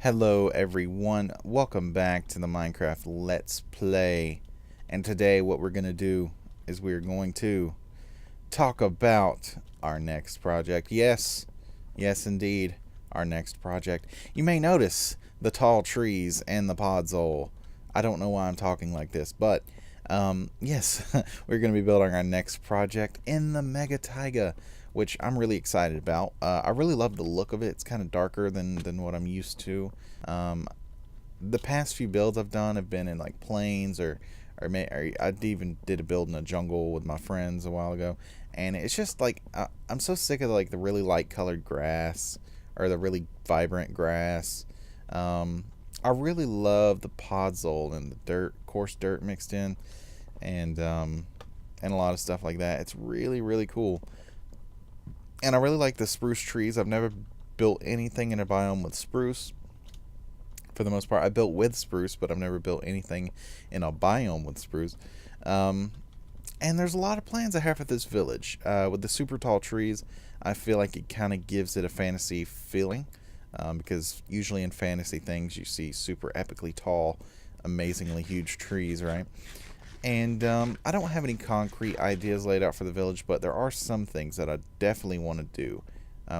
Hello everyone, welcome back to the Minecraft Let's Play. And today what we're going to do is we're going to talk about our next project. Yes indeed, our next project. You may notice the tall trees and the podzol. I don't know why I'm talking like this, but yes, we're going to be building our next project in the Mega Taiga, which I'm really excited about. I really love the look of it. It's kind of darker than what I'm used to. The past few builds I've done have been in like plains or I even did a build in a jungle with my friends a while ago, and it's just like I'm so sick of like the really light colored grass or the really vibrant grass. I really love the podzol and the dirt, coarse dirt mixed in, and a lot of stuff like that. It's really cool. And I really like the spruce trees. I've never built anything in a biome with spruce. For the most part, I built with spruce, but I've never built anything in a biome with spruce. And there's a lot of plans I have for this village. With the super tall trees, I feel like it kind of gives it a fantasy feeling. Because usually in fantasy things, you see super epically tall, amazingly huge trees, right? And I don't have any concrete ideas laid out for the village, but there are some things that I definitely want to do,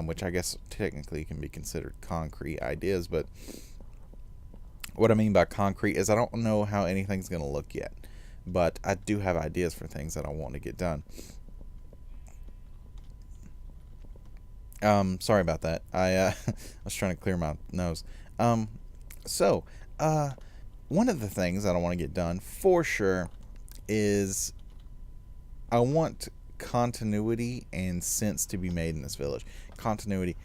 which I guess technically can be considered concrete ideas. But what I mean by concrete is I don't know how anything's going to look yet, but I do have ideas for things that I want to get done. Sorry about that. I was trying to clear my nose. So, one of the things that I want to get done for sure is I want continuity and sense to be made in this village. Continuity,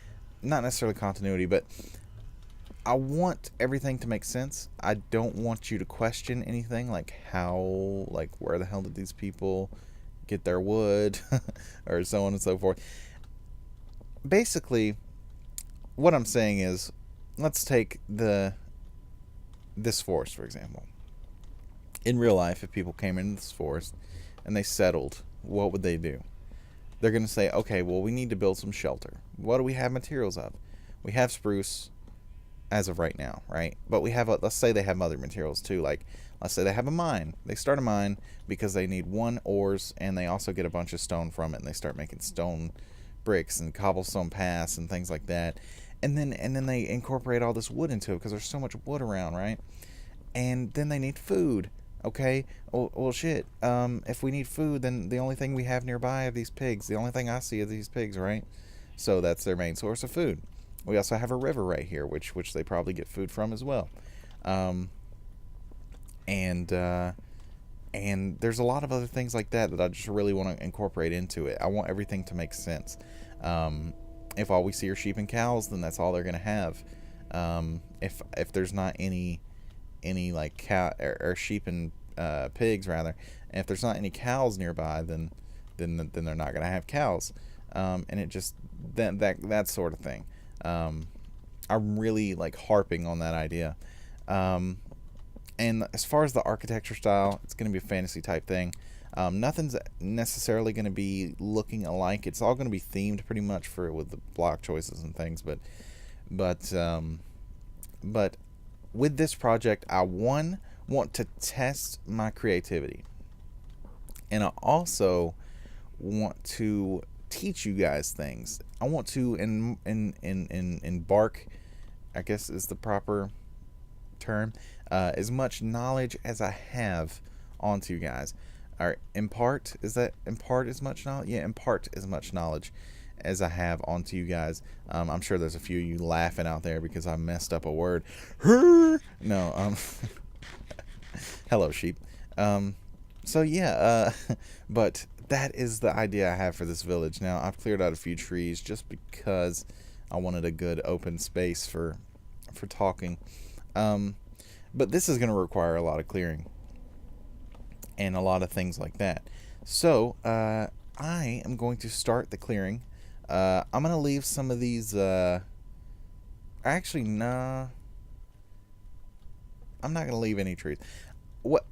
not necessarily continuity, but I want everything to make sense. I don't want you to question anything like how, like where the hell did these people get their wood or so on and so forth. Basically, what I'm saying is, let's take this forest for example. In real life, if people came into this forest and they settled, what would they do? They're going to say, okay, well, we need to build some shelter. What do we have materials of? We have spruce as of right now, right? But we have, let's say they have other materials too. Like, let's say they have a mine. They start a mine because they need ores, and they also get a bunch of stone from it, and they start making stone bricks and cobblestone paths and things like that. And then they incorporate all this wood into it because there's so much wood around, right? And then they need food. Okay, well shit. If we need food, then the only thing we have nearby are these pigs. The only thing I see are these pigs, right? So that's their main source of food. We also have a river right here, which they probably get food from as well. And there's a lot of other things like that I just really want to incorporate into it. I want everything to make sense. If all we see are sheep and cows, then that's all they're gonna have. If there's not any like cow or sheep and pigs rather, and if there's not any cows nearby, then they're not gonna have cows. And it just that sort of thing. I'm really like harping on that idea. And as far as the architecture style, it's going to be a fantasy type thing. Nothing's necessarily going to be looking alike. It's all going to be themed pretty much with the block choices and things. But with this project, I want to test my creativity, and I also want to teach you guys things. I want to embark, I guess is the proper term, as much knowledge as I have onto you guys. Or impart, is that impart as much knowledge? Yeah, impart as much knowledge as I have onto you guys. I'm sure there's a few of you laughing out there because I messed up a word. No, hello sheep. So yeah, but that is the idea I have for this village. Now, I've cleared out a few trees just because I wanted a good open space for talking. But this is going to require a lot of clearing and a lot of things like that. So, I am going to start the clearing. I'm going to leave some of these, actually, nah. I'm not going to leave any trees. What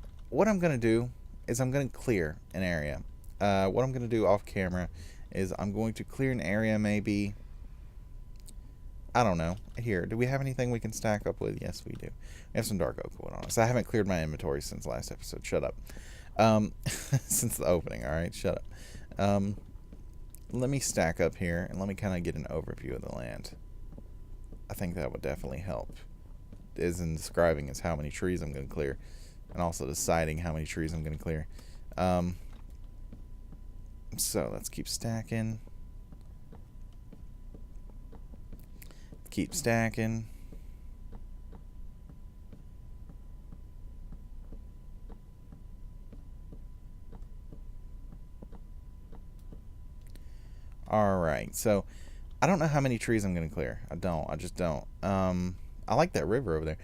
I'm going to do is I'm going to clear an area. What I'm going to do off camera is I'm going to clear an area maybe I don't know. Here, do we have anything we can stack up with? Yes, we do. We have some dark oak wood on us. I haven't cleared my inventory since last episode. Shut up. Since the opening, alright? Shut up. Let me stack up here, and let me kind of get an overview of the land. I think that would definitely help. As in describing as how many trees I'm going to clear, and also deciding how many trees I'm going to clear. So let's keep stacking. Keep stacking. Alright, so I don't know how many trees I'm going to clear. I just don't. I like that river over there.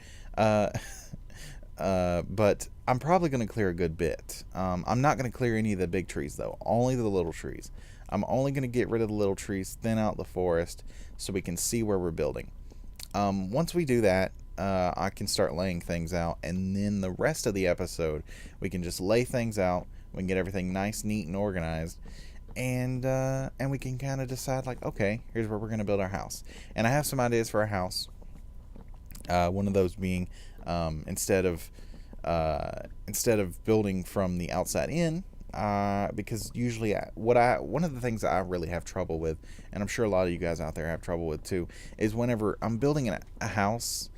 But I'm probably going to clear a good bit. I'm not going to clear any of the big trees, though. Only the little trees. I'm only going to get rid of the little trees, thin out the forest, so we can see where we're building. Once we do that, I can start laying things out, and then the rest of the episode, we can just lay things out. We can get everything nice, neat, and organized. And we can kind of decide, like, okay, here's where we're going to build our house. And I have some ideas for our house. One of those being, instead of building from the outside in, because usually one of the things that I really have trouble with, and I'm sure a lot of you guys out there have trouble with too, is whenever I'm building a house,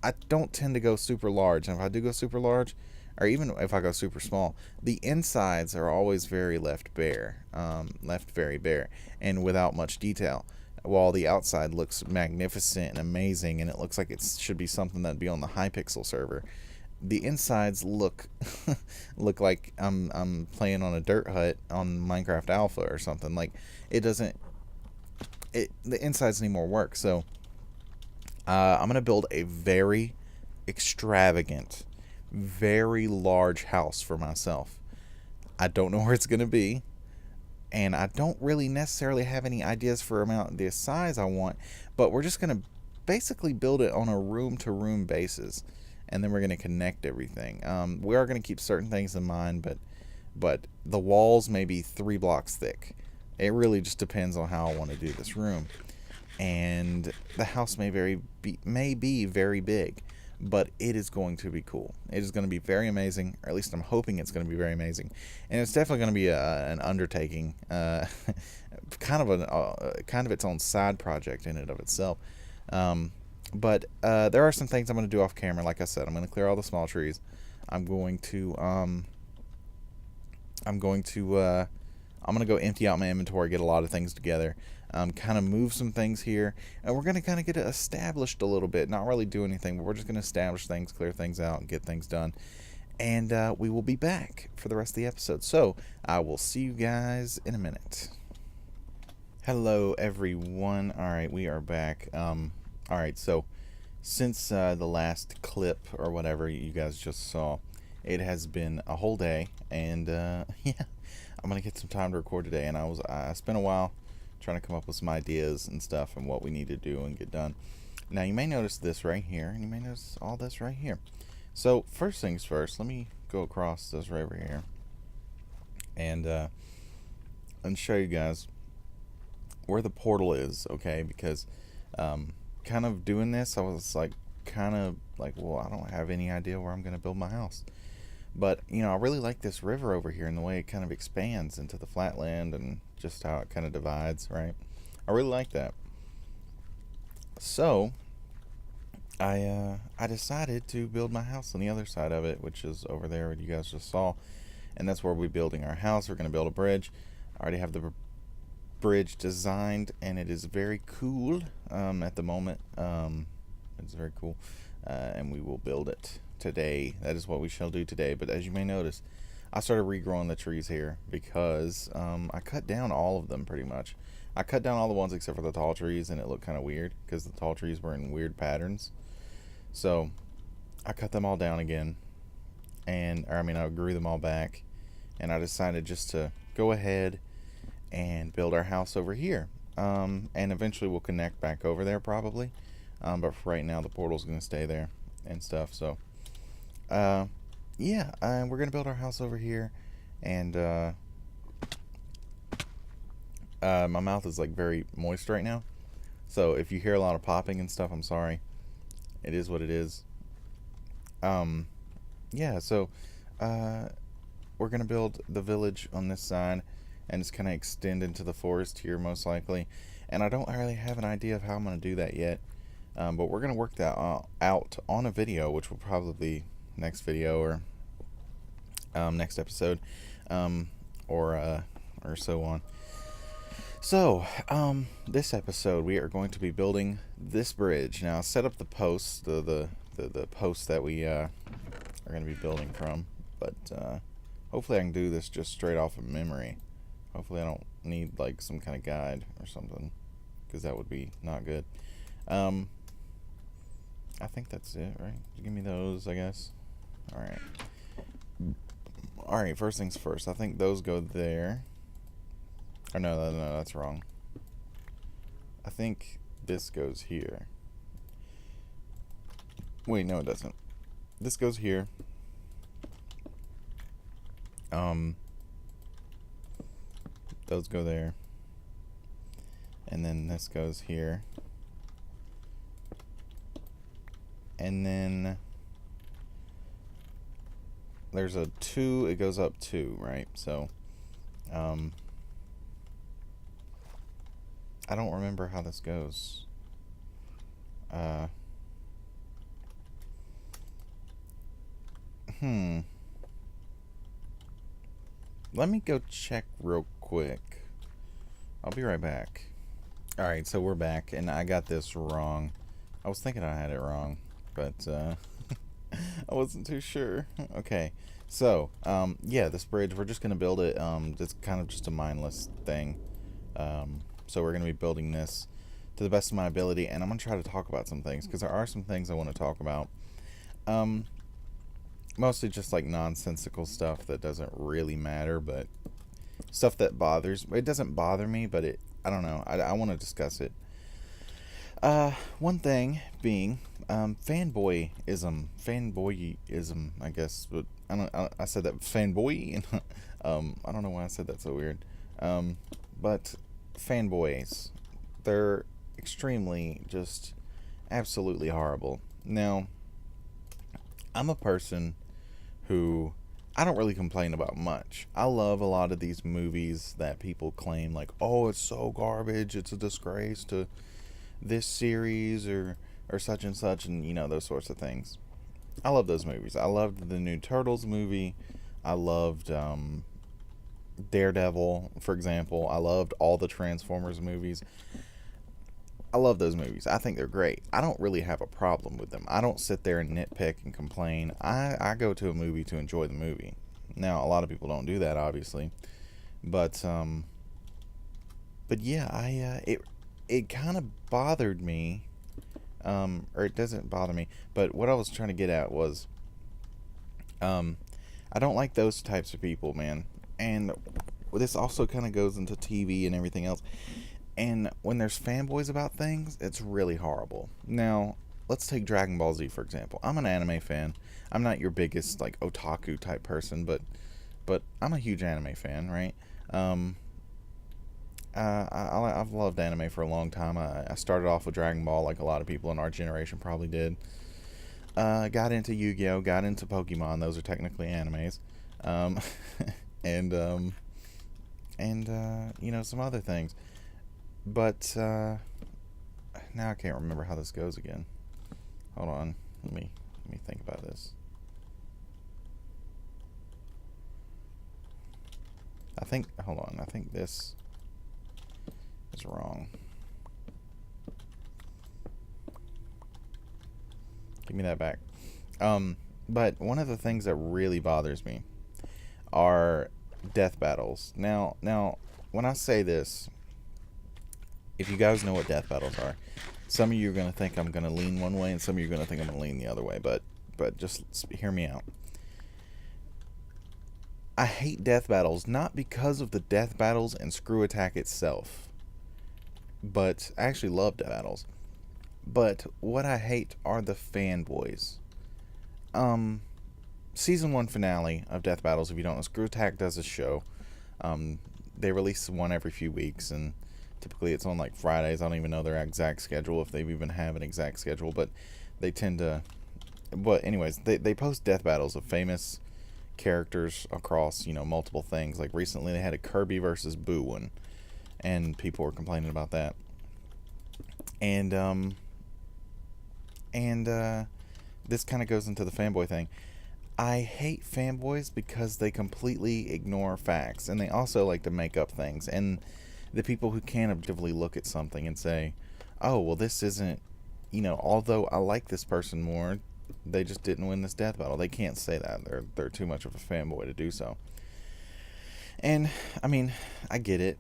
I don't tend to go super large. And if I do go super large, or even if I go super small, the insides are always very left very bare, and without much detail. While the outside looks magnificent and amazing, and it looks like it should be something that'd be on the Hypixel server, the insides look like I'm playing on a dirt hut on Minecraft Alpha or something. Like, the insides need more work. So I'm gonna build a very extravagant, very large house for myself. I don't know where it's gonna be, and I don't really necessarily have any ideas for the size I want, but we're just gonna basically build it on a room-to-room basis, and then we're gonna connect everything. We are gonna keep certain things in mind, but the walls may be 3 blocks thick. It really just depends on how I want to do this room, and the house may be very big, but it is going to be cool. It is going to be very amazing, or at least I'm hoping it's going to be very amazing. And it's definitely going to be an undertaking, kind of its own side project in and of itself. But there are some things I'm going to do off camera. Like I said, I'm going to clear all the small trees. I'm going to go empty out my inventory, get a lot of things together. Kind of move some things here, and we're going to kind of get it established a little bit. Not really do anything, but we're just going to establish things, clear things out, and get things done. And we will be back for the rest of the episode. So I will see you guys in a minute. Hello, everyone. All right, we are back. All right, so since the last clip or whatever you guys just saw, it has been a whole day, and yeah, I'm going to get some time to record today. And I spent a while trying to come up with some ideas and stuff and what we need to do and get done. Now, you may notice this right here, and you may notice all this right here. So first things first, let me go across this right over here and show you guys where the portal is, okay? Because kind of doing this, I was like well, I don't have any idea where I'm going to build my house. But, you know, I really like this river over here and the way it kind of expands into the flatland and just how it kind of divides, right? I really like that. So, I decided to build my house on the other side of it, which is over there, what you guys just saw. And that's where we're building our house. We're going to build a bridge. I already have the bridge designed, and it is very cool at the moment. It's very cool. And we will build it today. That is what we shall do today. But as you may notice, I started regrowing the trees here because I cut down all of them pretty much. I cut down all the ones except for the tall trees, and it looked kind of weird because the tall trees were in weird patterns. So I cut them all down again, I grew them all back, and I decided just to go ahead and build our house over here. And eventually we'll connect back over there probably. But for right now, the portal's going to stay there and stuff. So yeah, we're gonna build our house over here, and my mouth is like very moist right now, So if you hear a lot of popping and stuff, I'm sorry. It is what it is. Um, yeah, so uh, we're going to build the village on this side and it's going to extend into the forest here most likely. And I don't really have an idea of how I'm going to do that yet. But we're going to work that out on a video, which will probably be next video or next episode, um, or so on. So, this episode we are going to be building this bridge. Now, I'll set up the posts, the posts that we are going to be building from. But hopefully, I can do this just straight off of memory. Hopefully, I don't need like some kind of guide or something, because that would be not good. I think that's it, right? Give me those, I guess. Alright. Alright, first things first. I think those go there. Oh, no, that's wrong. I think this goes here. Wait, no, it doesn't. This goes here. Those go there. And then this goes here. And then there's a 2, it goes up 2, right? So, I don't remember how this goes. Let me go check real quick. I'll be right back. Alright, so we're back, and I got this wrong. I was thinking I had it wrong, but I wasn't too sure. Okay, so yeah, this bridge, we're just gonna build it. It's kind of just a mindless thing. So we're gonna be building this to the best of my ability, and I'm gonna try to talk about some things because there are some things I want to talk about. Mostly just like nonsensical stuff that doesn't really matter, but stuff that bothers. It doesn't bother me, but I don't know. I want to discuss it. One thing being fanboyism, I guess. But I said that fanboy. I don't know why I said that so weird. But fanboys, they're extremely just absolutely horrible. Now, I'm a person who I don't really complain about much. I love a lot of these movies that people claim like, oh, it's so garbage, it's a disgrace to this series or such and such, and you know, those sorts of things. I love those movies. I loved the new Turtles movie. I loved Daredevil, for example. I loved all the Transformers movies. I love those movies. I think they're great. I don't really have a problem with them. I don't sit there and nitpick and complain. I go to a movie to enjoy the movie. Now, a lot of people don't do that, obviously. But yeah, it kind of bothered me. Or it doesn't bother me. But what I was trying to get at was, I don't like those types of people, man. And this also kind of goes into TV and everything else. And when there's fanboys about things, it's really horrible. Now, let's take Dragon Ball Z, for example. I'm an anime fan. I'm not your biggest, like, otaku type person, but I'm a huge anime fan, right? I've loved anime for a long time. I started off with Dragon Ball, like a lot of people in our generation probably did. Got into Yu-Gi-Oh!, got into Pokemon. Those are technically animes. And you know, some other things. But now I can't remember how this goes again. Hold on. Let me think about this. Hold on. I think this is wrong. Give me that back. But one of the things that really bothers me are death battles. Now, when I say this, if you guys know what death battles are, some of you are going to think I'm going to lean one way, and some of you are going to think I'm going to lean the other way, but just hear me out. I hate death battles, not because of the death battles and Screw Attack itself, but I actually love death battles. But what I hate are the fanboys. Season 1 finale of Death Battles, if you don't know, Screw Attack does a show. They release one every few weeks, and Typically, it's on like Fridays. I don't even know their exact schedule, if they even have an exact schedule, but they tend to. But anyways, they post death battles of famous characters across, multiple things. Like recently, they had a Kirby versus Boo one, and people were complaining about that. And this kind of goes into the fanboy thing. I hate fanboys because they completely ignore facts, and they also like to make up things. And the people who can objectively look at something and say, oh, well, this isn't, although I like this person more, they just didn't win this death battle. They can't say that. They're too much of a fanboy to do so. And I mean, I get it,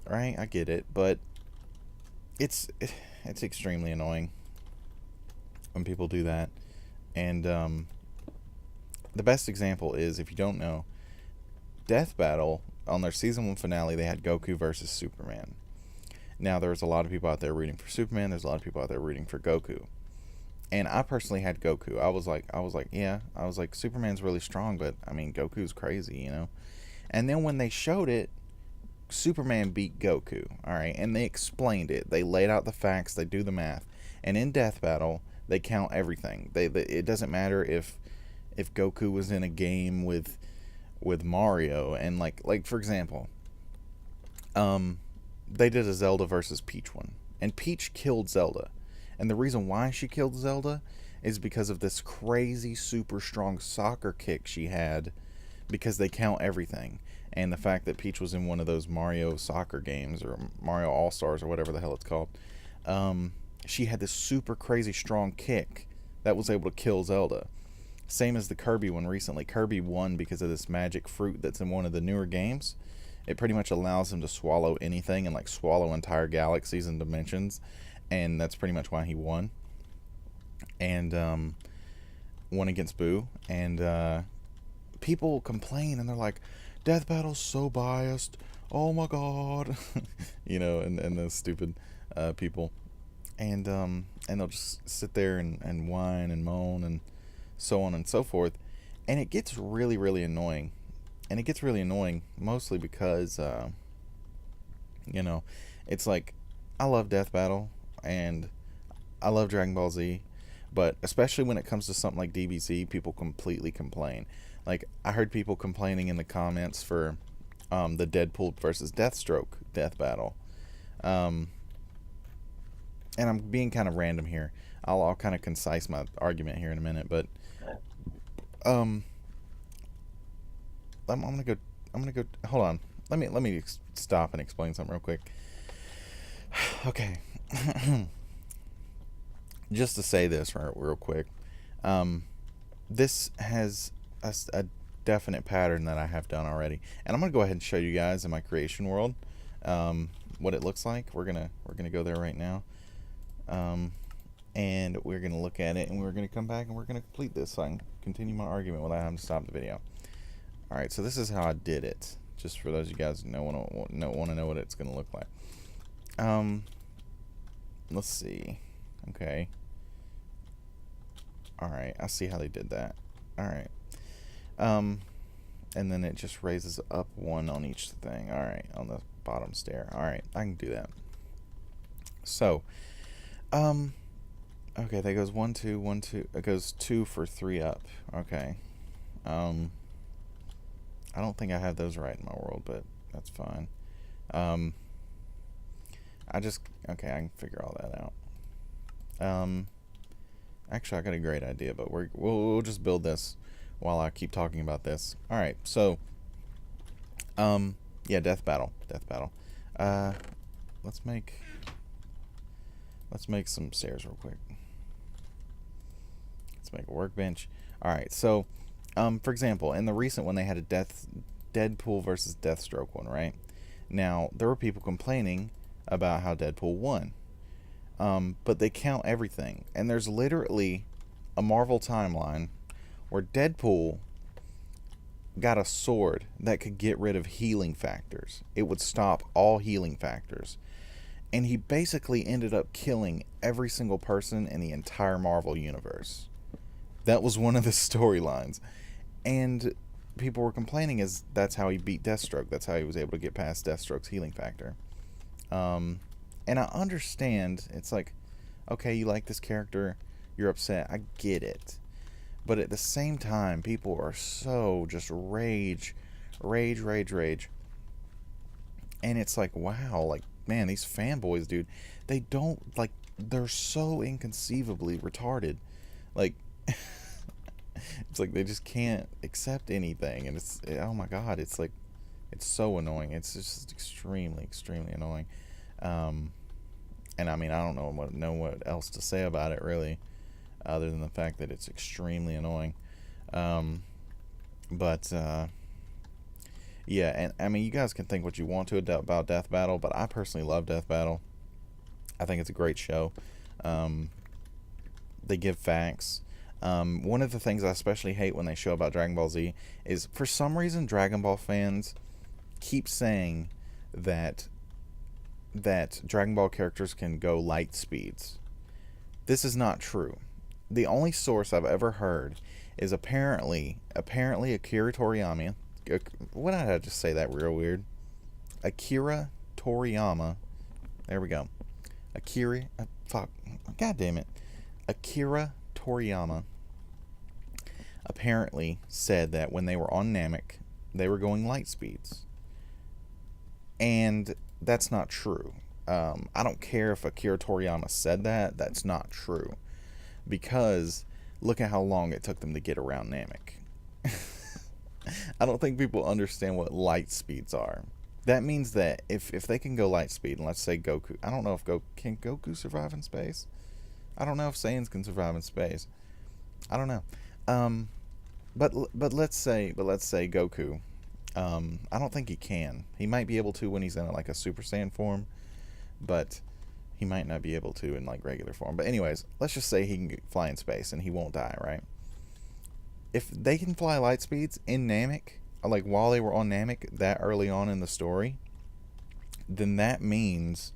right? I get it, but it's extremely annoying when people do that. And the best example is, if you don't know, Death Battle, on their season 1 finale, they had Goku versus Superman. Now, there's a lot of people out there rooting for Superman. There's a lot of people out there rooting for Goku. And I personally had Goku. I was like, Superman's really strong, but I mean, Goku's crazy, And then when they showed it, Superman beat Goku, all right, and they explained it. They laid out the facts. They do the math, and in Death Battle, they count everything. It doesn't matter if Goku was in a game with Mario, and like for example, they did a Zelda versus Peach one, and Peach killed Zelda. And the reason why she killed Zelda is because of this crazy, super strong soccer kick she had, because they count everything. And the fact that Peach was in one of those Mario soccer games, or Mario All-Stars, or whatever the hell it's called, she had this super crazy strong kick that was able to kill Zelda. Same as the Kirby one recently. Kirby won because of this magic fruit that's in one of the newer games. It pretty much allows him to swallow anything and swallow entire galaxies and dimensions. And that's pretty much why he won. And won against Boo. And people complain, and they're like, Death Battle's so biased. Oh my god. And those stupid people. And they'll just sit there and whine and moan and so on and so forth. And it gets really, really annoying. And it gets really annoying mostly because, it's like, I love Death Battle. And I love Dragon Ball Z, but especially when it comes to something like DBZ, people completely complain. Like, I heard people complaining in the comments for the Deadpool versus Deathstroke Death Battle. And I'm being kind of random here. I'll kind of concise my argument here in a minute, but I'm gonna go. Hold on. Let me stop and explain something real quick. Okay. Just to say this real quick, this has a definite pattern that I have done already, and I'm gonna go ahead and show you guys in my creation world what it looks like. We're gonna go there right now, and we're gonna look at it, and we're gonna come back and we're gonna complete this so I can continue my argument without having to stop the video. All right, so this is how I did it, just for those of you guys who want to know what it's gonna look like. Let's see. Okay. Alright, I see how they did that. Alright. And then it just raises up one on each thing. Alright, on the bottom stair. Alright, I can do that. So, okay, that goes 1, 2, 1, 2. It goes 2 for 3 up. Okay. I don't think I have those right in my world, but that's fine. Okay, I can figure all that out. Actually, I got a great idea, but we'll just build this while I keep talking about this. All right, so, yeah, Death Battle. Let's make some stairs real quick. Let's make a workbench. All right, so, for example, in the recent one, they had a Deadpool versus Deathstroke one, right? Now, there were people complaining about how Deadpool won. But they count everything. And there's literally a Marvel timeline where Deadpool got a sword that could get rid of healing factors. It would stop all healing factors. And he basically ended up killing every single person in the entire Marvel universe. That was one of the storylines. And people were complaining that's how he beat Deathstroke. That's how he was able to get past Deathstroke's healing factor. And I understand. It's like, okay, you like this character, you're upset. I get it. But at the same time, people are so just rage, rage, rage, rage. And it's like, wow, like, man, these fanboys, dude, they don't, like, they're so inconceivably retarded. Like, it's like they just can't accept anything. And it's, oh my God, it's like, it's so annoying. It's just extremely, extremely annoying. Um, and I mean, I don't know what else to say about it, really, other than the fact that it's extremely annoying. Um, but, yeah, and I mean, you guys can think what you want to about Death Battle, but I personally love Death Battle. I think it's a great show. Um, they give facts. One of the things I especially hate when they show about Dragon Ball Z is, for some reason, Dragon Ball fans keep saying that Dragon Ball characters can go light speeds. This is not true. The only source I've ever heard is apparently Akira Toriyama. What did I just say that real weird? Akira Toriyama. There we go. Fuck. God damn it. Akira Toriyama apparently said that when they were on Namek, they were going light speeds. And that's not true. I don't care if Akira Toriyama said that. That's not true. Because look at how long it took them to get around Namek. I don't think people understand what light speeds are. That means that if they can go light speed, and let's say Goku, I don't know if can Goku survive in space? I don't know if Saiyans can survive in space. I don't know. But let's say Goku. I don't think he can. He might be able to when he's in like a Super Saiyan form, but he might not be able to in like regular form. But anyways, let's just say he can fly in space and he won't die, right? If they can fly light speeds in Namek, like while they were on Namek that early on in the story, then that means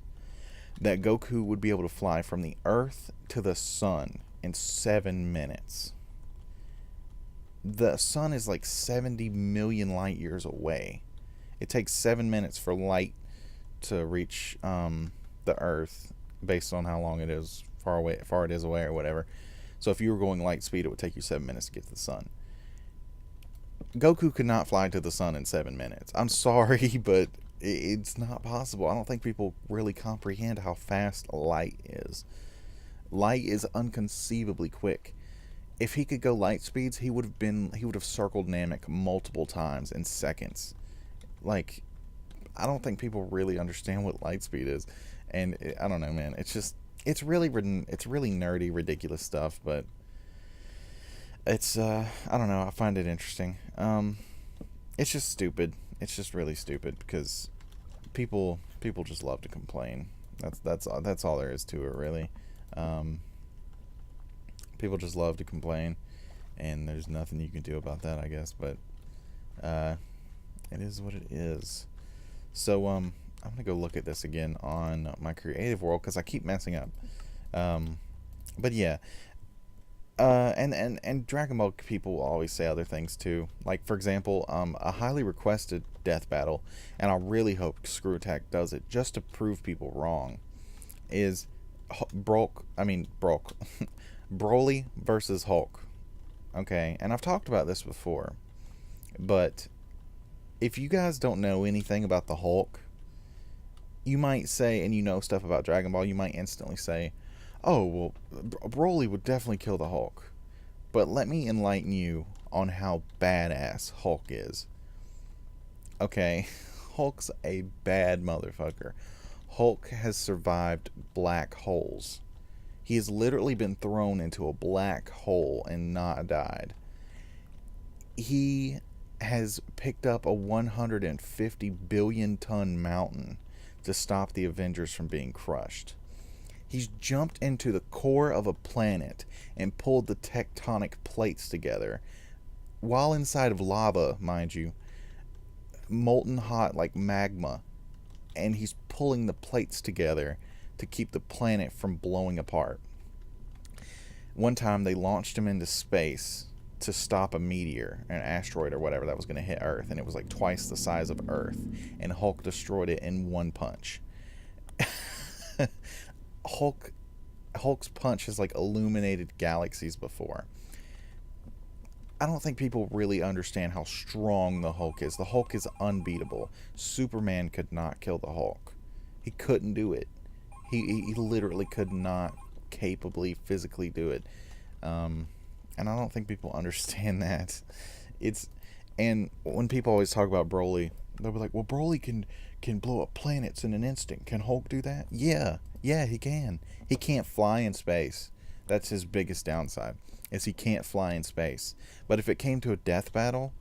that Goku would be able to fly from the Earth to the Sun in 7 minutes. The Sun is like 70 million light years away. It takes 7 minutes for light to reach the Earth, based on how long it is far it is away or whatever. So if you were going light speed, it would take you 7 minutes to get to the Sun. Goku could not fly to the Sun in 7 minutes. I'm sorry, but it's not possible. I don't think people really comprehend how fast light is. Light is unconceivably quick. If he could go light speeds, he would have circled Namek multiple times in seconds. Like, I don't think people really understand what light speed is, and I don't know, man. It's really nerdy, ridiculous stuff, but it's I don't know. I find it interesting. It's just stupid. It's just really stupid because people just love to complain. That's all there is to it, really. People just love to complain, and there's nothing you can do about that, I guess. But it is what it is. So I'm gonna go look at this again on my creative world because I keep messing up. But yeah. And Dragon Ball people will always say other things too. Like, for example, a highly requested death battle, and I really hope Screw Attack does it just to prove people wrong, is Broly versus Hulk. Okay, and I've talked about this before, but if you guys don't know anything about the Hulk, you might say, and you know stuff about Dragon Ball, you might instantly say, oh, well, Broly would definitely kill the Hulk. But let me enlighten you on how badass Hulk is. Okay, Hulk's a bad motherfucker. Hulk has survived black holes. He has literally been thrown into a black hole and not died. He has picked up a 150 billion ton mountain to stop the Avengers from being crushed. He's jumped into the core of a planet and pulled the tectonic plates together, while inside of lava, mind you, molten hot like magma, and he's pulling the plates together to keep the planet from blowing apart. One time they launched him into space to stop a meteor, an asteroid or whatever that was going to hit Earth, and it was like twice the size of Earth, and Hulk destroyed it in one punch. Hulk's punch has like illuminated galaxies before. I don't think people really understand how strong the Hulk is. The Hulk is unbeatable. Superman could not kill the Hulk. He couldn't do it. He literally could not capably physically do it. And I don't think people understand that. And when people always talk about Broly, they'll be like, "Well, Broly can blow up planets in an instant. Can Hulk do that?" Yeah, he can. He can't fly in space. That's his biggest downside, is he can't fly in space. But if it came to a death battle,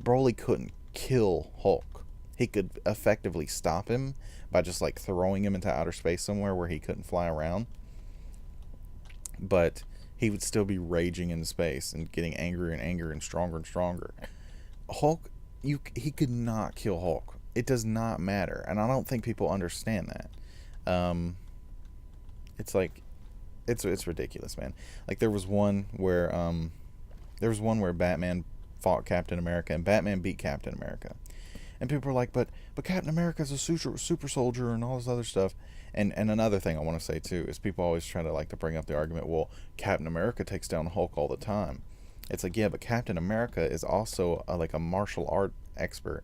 Broly couldn't kill Hulk. He could effectively stop him by just like throwing him into outer space somewhere where he couldn't fly around. But he would still be raging in space and getting angrier and angrier and stronger. Hulk, he could not kill Hulk. It does not matter, and I don't think people understand that. It's like, it's ridiculous, man. Like there was one where Batman fought Captain America, and Batman beat Captain America, and people are like, but Captain America's a super soldier and all this other stuff. And another thing I want to say too is people always try to like to bring up the argument, well, Captain America takes down Hulk all the time. It's like, yeah, but Captain America is also like a martial art expert.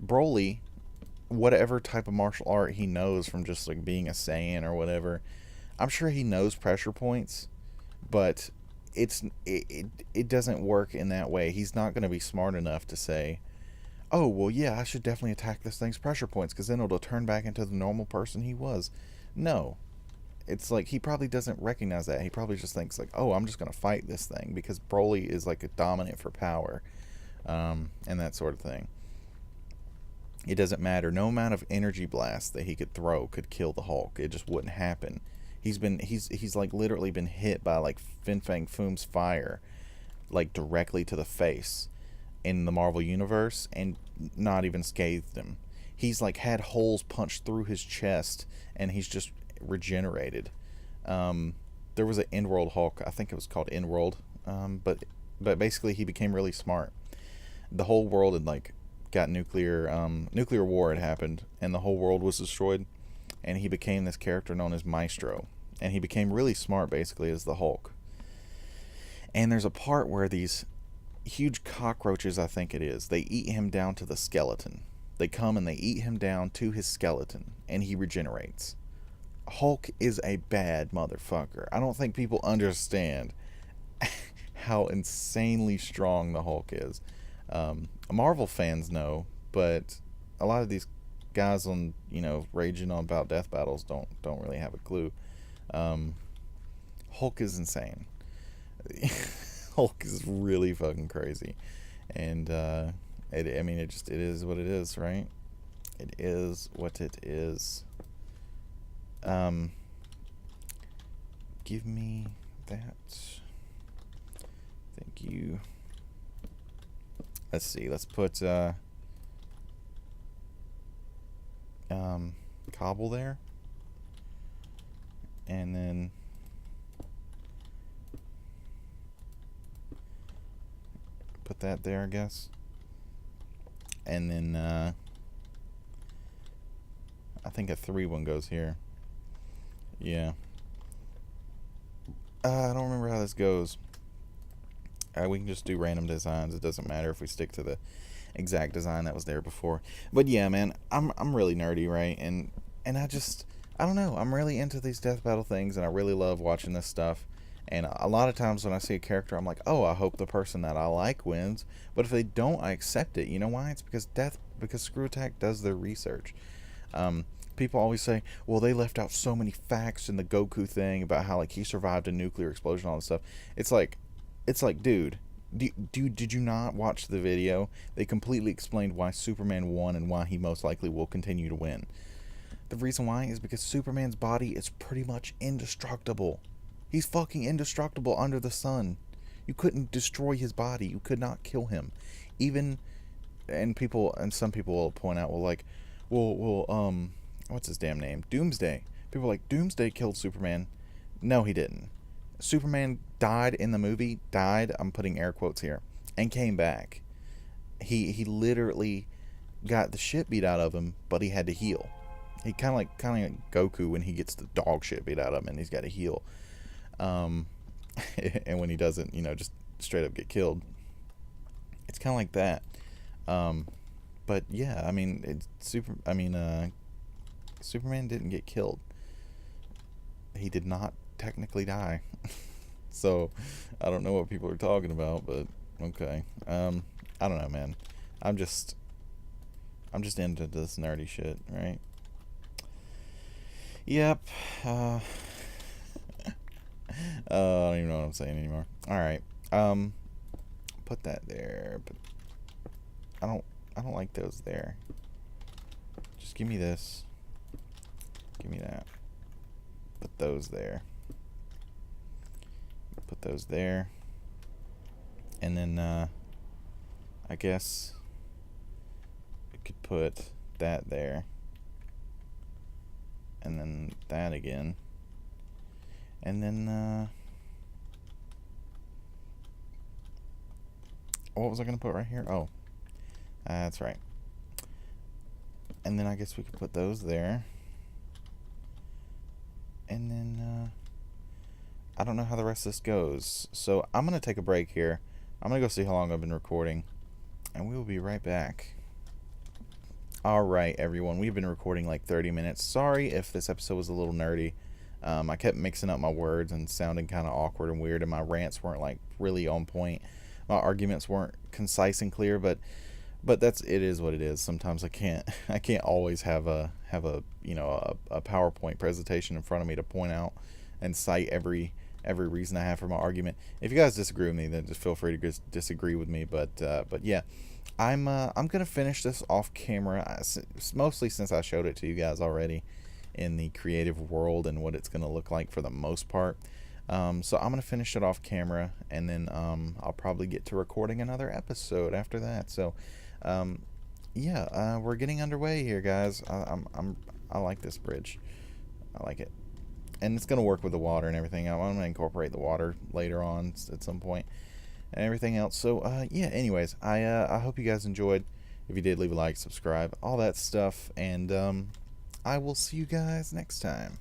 Broly, whatever type of martial art he knows from just like being a Saiyan or whatever, I'm sure he knows pressure points, but it doesn't work in that way. He's not going to be smart enough to say, oh, well, yeah, I should definitely attack this thing's pressure points because then it'll turn back into the normal person he was. No. It's like he probably doesn't recognize that. He probably just thinks like, oh, I'm just going to fight this thing because Broly is like a dominant for power, and that sort of thing. It doesn't matter. No amount of energy blast that he could throw could kill the Hulk. It just wouldn't happen. He's like literally been hit by like Fin Fang Foom's fire, like directly to the face in the Marvel Universe, and not even scathed him. He's like had holes punched through his chest, and he's just regenerated. There was an Endworld Hulk, I think it was called Endworld, but basically he became really smart. The whole world had like got nuclear war had happened, and the whole world was destroyed, and he became this character known as Maestro, and he became really smart basically as the Hulk. And there's a part where these huge cockroaches, I think it is, they eat him down to the skeleton. They come and they eat him down to his skeleton, and he regenerates. Hulk is a bad motherfucker. I don't think people understand how insanely strong the Hulk is. Marvel fans know, but a lot of these guys on, raging on about death battles don't really have a clue. Hulk is insane. Hulk is really fucking crazy, and it is what it is, right? It is what it is. Give me that. Thank you. Let's see. Let's put cobble there, and then put that there, I guess. And then I think a 3-1 goes here. Yeah. I don't remember how this goes. We can just do random designs. It doesn't matter if we stick to the exact design that was there before. But yeah, man, I'm really nerdy, right? And I don't know. I'm really into these death battle things, and I really love watching this stuff. And a lot of times when I see a character, I'm like, oh, I hope the person that I like wins. But if they don't, I accept it. You know why? It's because Screw Attack does their research. People always say, well, they left out so many facts in the Goku thing about how like he survived a nuclear explosion and all this stuff. It's like, dude, did you not watch the video? They completely explained why Superman won and why he most likely will continue to win. The reason why is because Superman's body is pretty much indestructible. He's fucking indestructible under the sun. You couldn't destroy his body. You could not kill him. And some people will point out, what's his damn name? Doomsday. People are like, Doomsday killed Superman. No, he didn't. Superman died in the movie, I'm putting air quotes here, and came back. He literally got the shit beat out of him, but he had to heal. He kind of like Goku when he gets the dog shit beat out of him and he's got to heal. Um, and when he doesn't, just straight up get killed. It's kind of like that. Um, but yeah, I mean, Superman didn't get killed. He did not technically die. So I don't know what people are talking about, but okay. I don't know, man. I'm just I'm just into this nerdy shit, right? Yep. I don't even know what I'm saying anymore. All right. Um, put that there, but I don't I don't like those there. Just give me this. Give me that. Put those there. Put those there. And then I guess we could put that there. And then that again. And then what was I going to put right here? Oh, that's right. And then I guess we could put those there. And then I don't know how the rest of this goes. So I'm going to take a break here. I'm going to go see how long I've been recording. And we will be right back. Alright, everyone. We've been recording like 30 minutes. Sorry if this episode was a little nerdy. I kept mixing up my words and sounding kind of awkward and weird, and my rants weren't like really on point. My arguments weren't concise and clear, but it is what it is. Sometimes I can't always have a a PowerPoint presentation in front of me to point out and cite every reason I have for my argument. If you guys disagree with me, then just feel free to disagree with me. But yeah, I'm gonna finish this off camera, mostly since I showed it to you guys already in the creative world and what it's gonna look like for the most part. So I'm gonna finish it off camera, and then I'll probably get to recording another episode after that. So yeah, we're getting underway here, guys. I like this bridge. I like it, and it's gonna work with the water and everything. I'm gonna incorporate the water later on at some point and everything else. So yeah. Anyways, I hope you guys enjoyed. If you did, leave a like, subscribe, all that stuff, and I will see you guys next time.